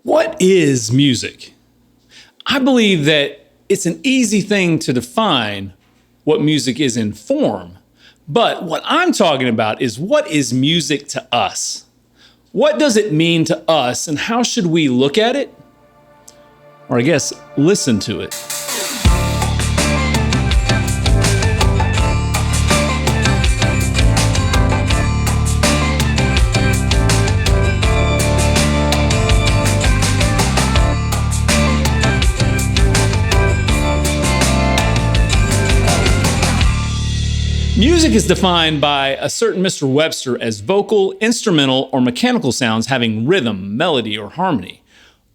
What is music? I believe that it's an easy thing to define what music is in form, but what I'm talking about is what is music to us? What does it mean to us, and how should we look at it? Or I guess, listen to it. Music is defined by a certain Mr. Webster as vocal, instrumental, or mechanical sounds having rhythm, melody, or harmony,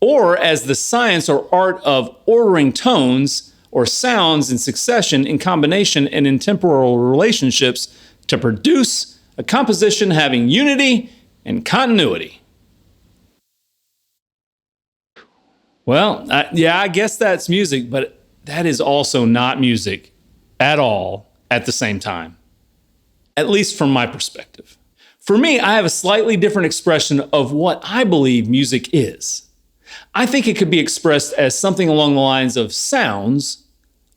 or as the science or art of ordering tones or sounds in succession, in combination, and in temporal relationships to produce a composition having unity and continuity. Well, I guess that's music, but that is also not music at all at the same time, at least from my perspective. For me, I have a slightly different expression of what I believe music is. I think it could be expressed as something along the lines of sounds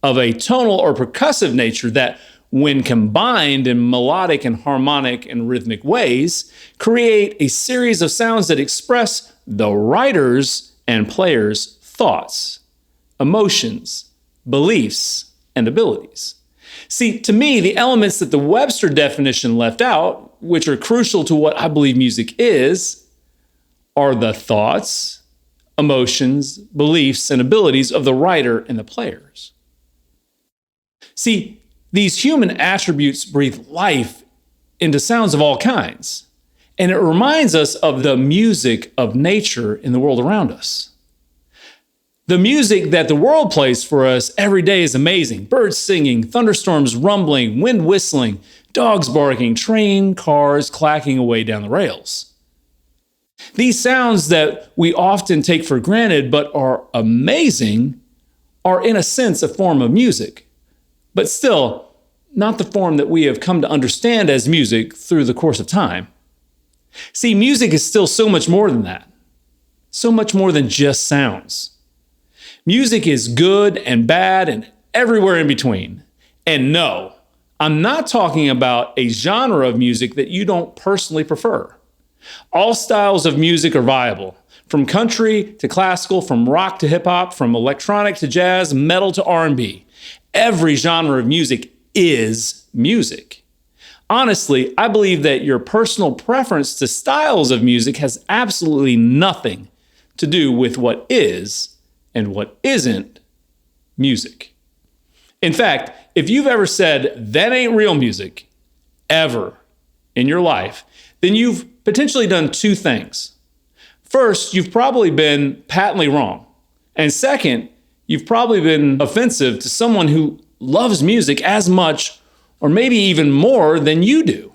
of a tonal or percussive nature that, when combined in melodic and harmonic and rhythmic ways, create a series of sounds that express the writer's and player's thoughts, emotions, beliefs, and abilities. See, to me, the elements that the Webster definition left out, which are crucial to what I believe music is, are the thoughts, emotions, beliefs, and abilities of the writer and the players. See, these human attributes breathe life into sounds of all kinds, and it reminds us of the music of nature in the world around us. The music that the world plays for us every day is amazing. Birds singing, thunderstorms rumbling, wind whistling, dogs barking, train cars clacking away down the rails. These sounds that we often take for granted but are amazing are in a sense a form of music, but still not the form that we have come to understand as music through the course of time. See, music is still so much more than that, so much more than just sounds. Music is good and bad and everywhere in between. And no, I'm not talking about a genre of music that you don't personally prefer. All styles of music are viable, from country to classical, from rock to hip hop, from electronic to jazz, metal to R&B. Every genre of music is music. Honestly, I believe that your personal preference to styles of music has absolutely nothing to do with what is and what isn't music. In fact, if you've ever said, "That ain't real music," ever in your life, then you've potentially done two things. First, you've probably been patently wrong. And second, you've probably been offensive to someone who loves music as much or maybe even more than you do.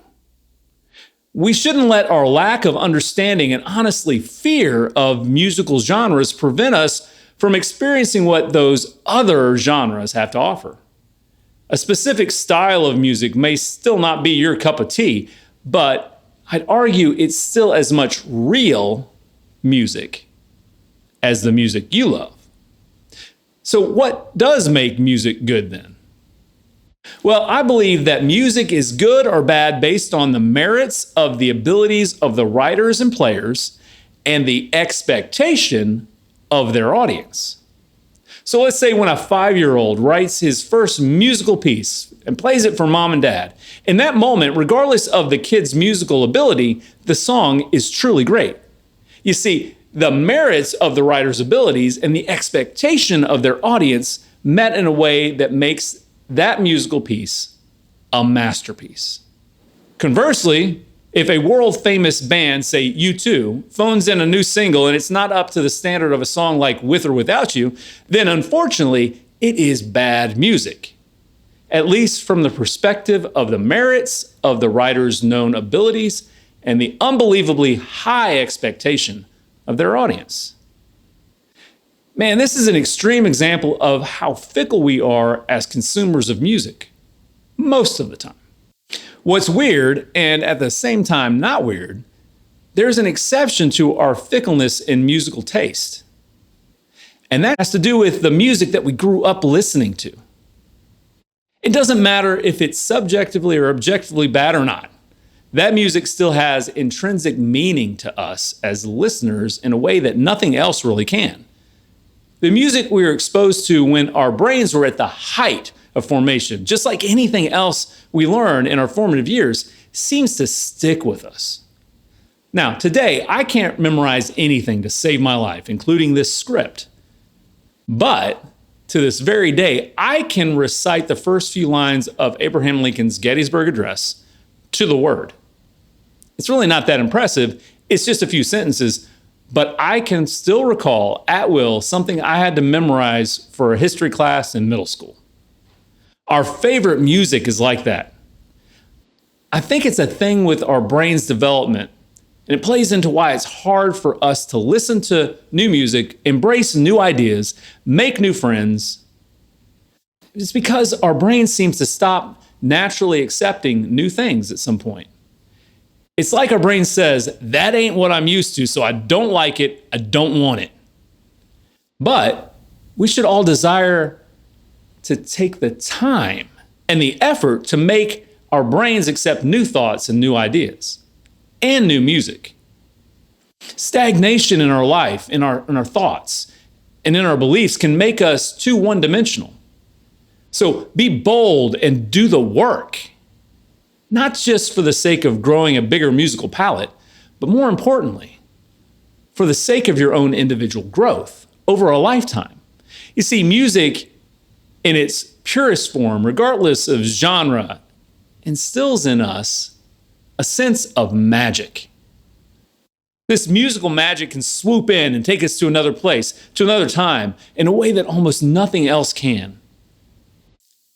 We shouldn't let our lack of understanding and honestly fear of musical genres prevent us from experiencing what those other genres have to offer. A specific style of music may still not be your cup of tea, but I'd argue it's still as much real music as the music you love. So what does make music good then? Well, I believe that music is good or bad based on the merits of the abilities of the writers and players and the expectation of their audience. So let's say when a 5-year-old writes his first musical piece and plays it for mom and dad. In that moment, regardless of the kid's musical ability, the song is truly great. You see, the merits of the writer's abilities and the expectation of their audience met in a way that makes that musical piece a masterpiece. Conversely, if a world-famous band, say U2, phones in a new single and it's not up to the standard of a song like With or Without You, then unfortunately, it is bad music, at least from the perspective of the merits of the writer's known abilities and the unbelievably high expectation of their audience. Man, this is an extreme example of how fickle we are as consumers of music, most of the time. What's weird, and at the same time not weird, there's an exception to our fickleness in musical taste. And that has to do with the music that we grew up listening to. It doesn't matter if it's subjectively or objectively bad or not. That music still has intrinsic meaning to us as listeners in a way that nothing else really can. The music we were exposed to when our brains were at the height of formation, just like anything else we learn in our formative years, seems to stick with us. Now, today, I can't memorize anything to save my life, including this script. But to this very day, I can recite the first few lines of Abraham Lincoln's Gettysburg Address to the word. It's really not that impressive. It's just a few sentences, but I can still recall at will something I had to memorize for a history class in middle school. Our favorite music is like that. I think it's a thing with our brain's development, and it plays into why it's hard for us to listen to new music, embrace new ideas, make new friends. It's because our brain seems to stop naturally accepting new things at some point. It's like our brain says, that ain't what I'm used to, so I don't like it, I don't want it. But we should all desire to take the time and the effort to make our brains accept new thoughts and new ideas and new music. Stagnation in our life, in our thoughts, and in our beliefs can make us too one-dimensional. So be bold and do the work, not just for the sake of growing a bigger musical palette, but more importantly, for the sake of your own individual growth over a lifetime. You see, music in its purest form, regardless of genre, instills in us a sense of magic. This musical magic can swoop in and take us to another place, to another time, in a way that almost nothing else can.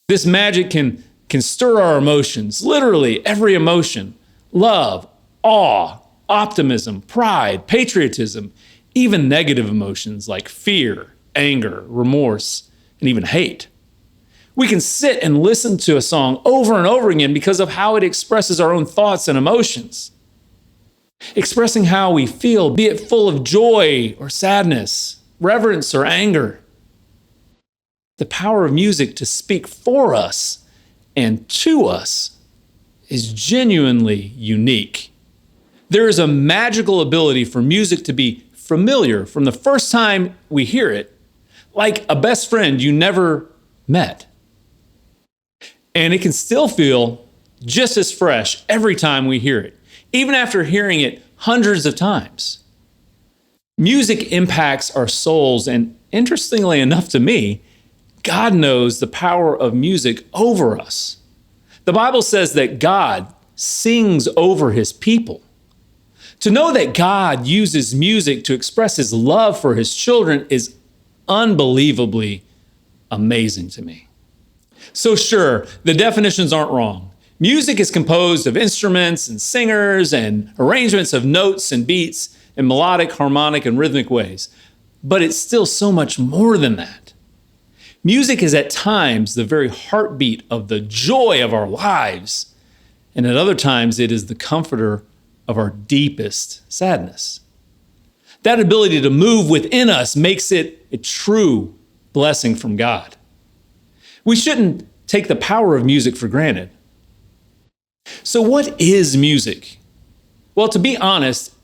This magic can stir our emotions, literally every emotion: love, awe, optimism, pride, patriotism, even negative emotions like fear, anger, remorse, and even hate. We can sit and listen to a song over and over again because of how it expresses our own thoughts and emotions. Expressing how we feel, be it full of joy or sadness, reverence or anger. The power of music to speak for us and to us is genuinely unique. There is a magical ability for music to be familiar from the first time we hear it, like a best friend you never met. And it can still feel just as fresh every time we hear it, even after hearing it hundreds of times. Music impacts our souls, and interestingly enough to me, God knows the power of music over us. The Bible says that God sings over his people. To know that God uses music to express his love for his children is unbelievably amazing to me. So sure, the definitions aren't wrong. Music is composed of instruments and singers and arrangements of notes and beats in melodic, harmonic, and rhythmic ways. But it's still so much more than that. Music is at times the very heartbeat of the joy of our lives, and at other times it is the comforter of our deepest sadness. That ability to move within us makes it a true blessing from God. We shouldn't take the power of music for granted. So what is music? Well, to be honest,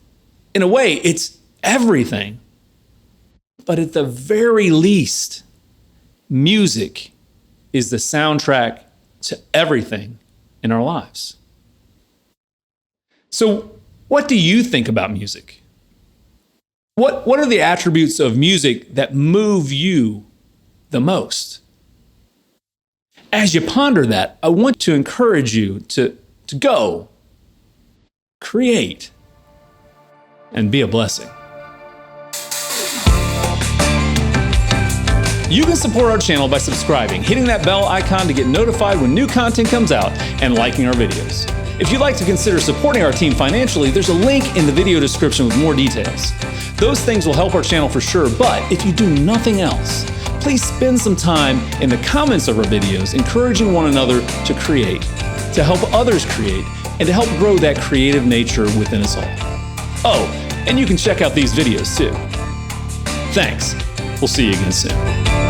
in a way, it's everything. But at the very least, music is the soundtrack to everything in our lives. So what do you think about music? What are the attributes of music that move you the most? As you ponder that, I want to encourage you to go, create, and be a blessing. You can support our channel by subscribing, hitting that bell icon to get notified when new content comes out, and liking our videos. If you'd like to consider supporting our team financially, there's a link in the video description with more details. Those things will help our channel for sure, but if you do nothing else, please spend some time in the comments of our videos encouraging one another to create, to help others create, and to help grow that creative nature within us all. Oh, and you can check out these videos too. Thanks. We'll see you again soon.